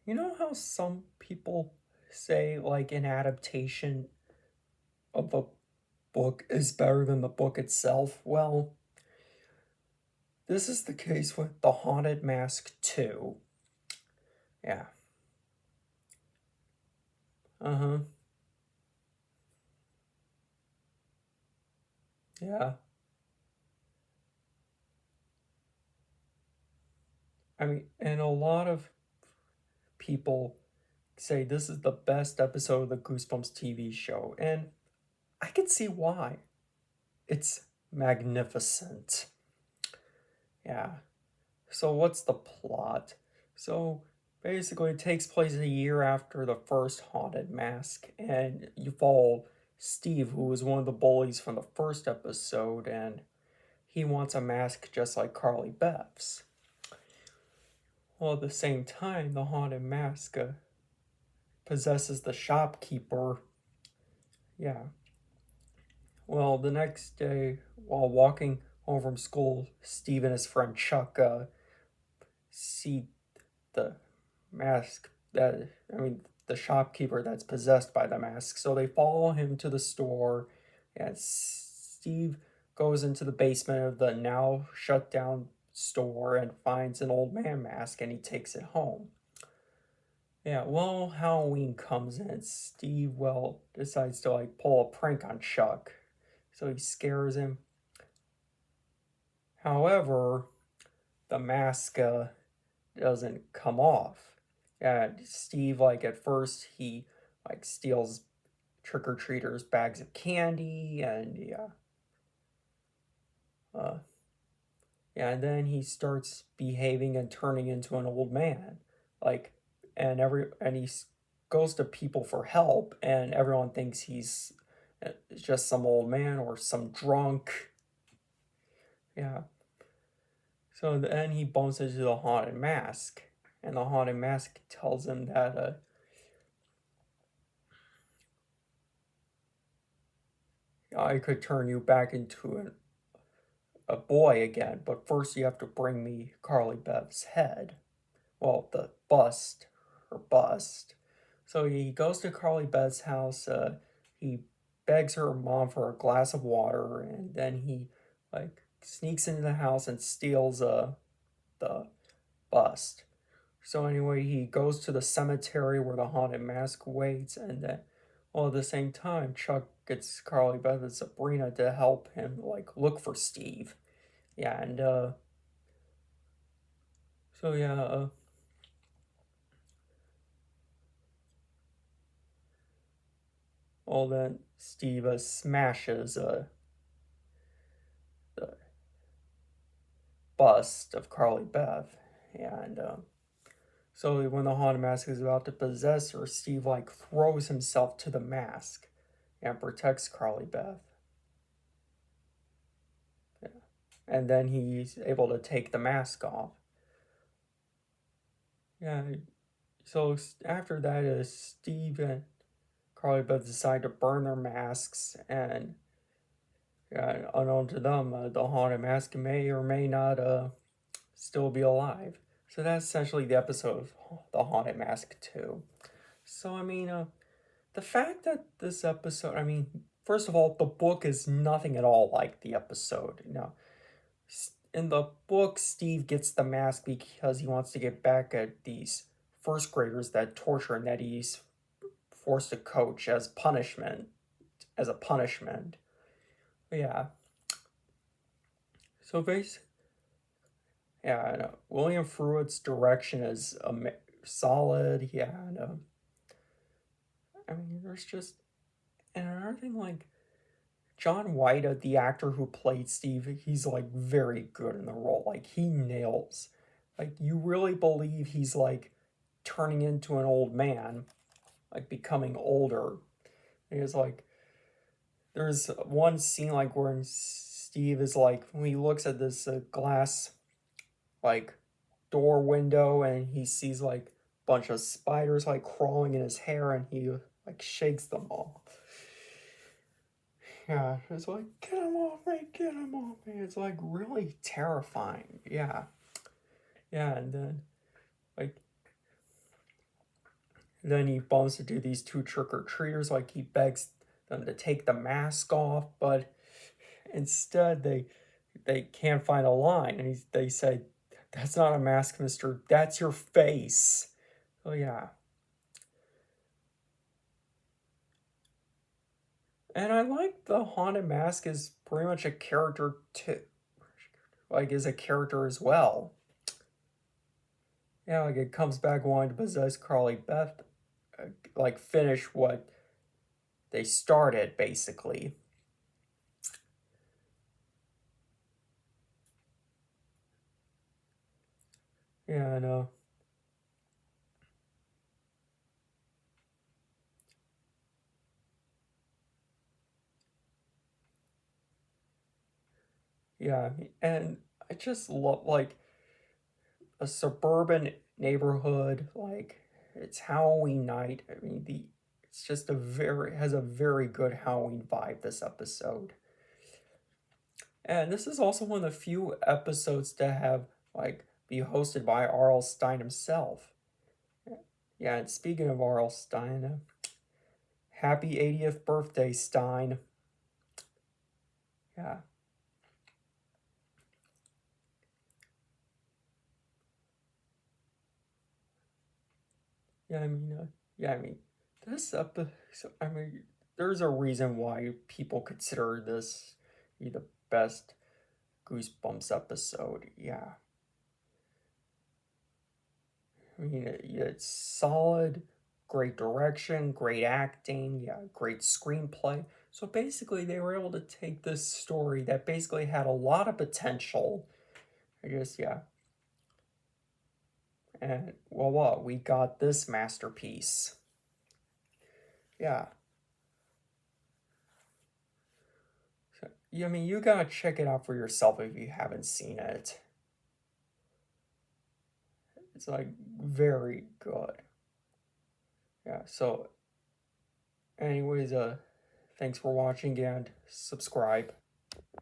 You know how some people say, like, an adaptation of a book is better than the book itself? Well, this is the case with The Haunted Mask 2. Yeah. Uh-huh. Yeah. I mean, and a lot of people say this is the best episode of the Goosebumps TV show, and I can see why. It's magnificent. Yeah. So, what's the plot? So, basically, it takes place a year after the first Haunted Mask, and you follow Steve, who was one of the bullies from the first episode, and he wants a mask just like Carly Beth's. Well, at the same time, the Haunted Mask possesses the shopkeeper. Yeah. Well, the next day, while walking home from school, Steve and his friend Chuck see the mask that the shopkeeper that's possessed by the mask. So they follow him to the store, and Steve goes into the basement of the now shut down store and finds an old man mask, and he takes it home. Yeah, well, Halloween comes and Steve, well, decides to like pull a prank on Chuck. So he scares him. However, the mask doesn't come off. And Steve, like, at first, he, like, steals trick or treaters' bags of candy, and uh, yeah, and then he starts behaving and turning into an old man. Like, and he goes to people for help, and everyone thinks he's just some old man or some drunk. Yeah. So then he bumps into the haunted mask, and the haunted mask tells him that I could turn you back into a boy again, but first you have to bring me Carly Beth's head. Well, the bust, her bust. So he goes to Carly Beth's house. He begs her mom for a glass of water, and then he like sneaks into the house and steals the bust. So anyway, he goes to the cemetery where the haunted mask waits, and then, well, at the same time, Chuck gets Carly Beth and Sabrina to help him like look for Steve. Yeah, and so yeah, well then Steve smashes the bust of Carly Beth, and so when the haunted mask is about to possess her, Steve like throws himself to the mask and protects Carly Beth. Yeah. And then he's able to take the mask off. Yeah. So after that, Steve and Carly Beth decide to burn their masks, and unknown to them, the haunted mask may or may not still be alive. So that's essentially the episode of The Haunted Mask 2. So, the fact that this episode, first of all, the book is nothing at all like the episode. In the book, Steve gets the mask because he wants to get back at these first graders that torture and that he's forced to coach as a punishment. But yeah. So basically, yeah, I know. William Fruit's direction is solid. Yeah, I know. There's just and another thing like John White, the actor who played Steve, he's like very good in the role. Like he nails. Like you really believe he's like turning into an old man, like becoming older. It's like there's one scene like where Steve is like when he looks at this glass like door window and he sees like a bunch of spiders like crawling in his hair and he like shakes them all. Yeah, it's like, get him off me, get him off me. It's like really terrifying. Yeah. Yeah, and then like then he bumps into these two trick-or-treaters, like he begs them to take the mask off, but instead they can't find a line, and they say, "That's not a mask, mister, that's your face." Oh yeah. And I like the haunted mask is pretty much a character too. Like is a character as well. Yeah, like it comes back wanting to possess Carly Beth, like finish what they started basically. Yeah, I know. Yeah, and I just love like a suburban neighborhood. Like it's Halloween night. I mean, it's just a very has a very good Halloween vibe. This episode, and this is also one of the few episodes to have like be hosted by R.L. Stine himself. Yeah, and speaking of R.L. Stine, happy 80th birthday, Stine. Yeah, yeah. Yeah. I mean, this episode. I mean, there's a reason why people consider this be the best Goosebumps episode. Yeah, I mean, it's solid, great direction, great acting, yeah, great screenplay. So basically, they were able to take this story that basically had a lot of potential. I just, yeah, and well, what we got this masterpiece. Yeah, so, yeah, I mean, you gotta check it out for yourself if you haven't seen it. It's like very good. Yeah. So, anyways, thanks for watching and subscribe.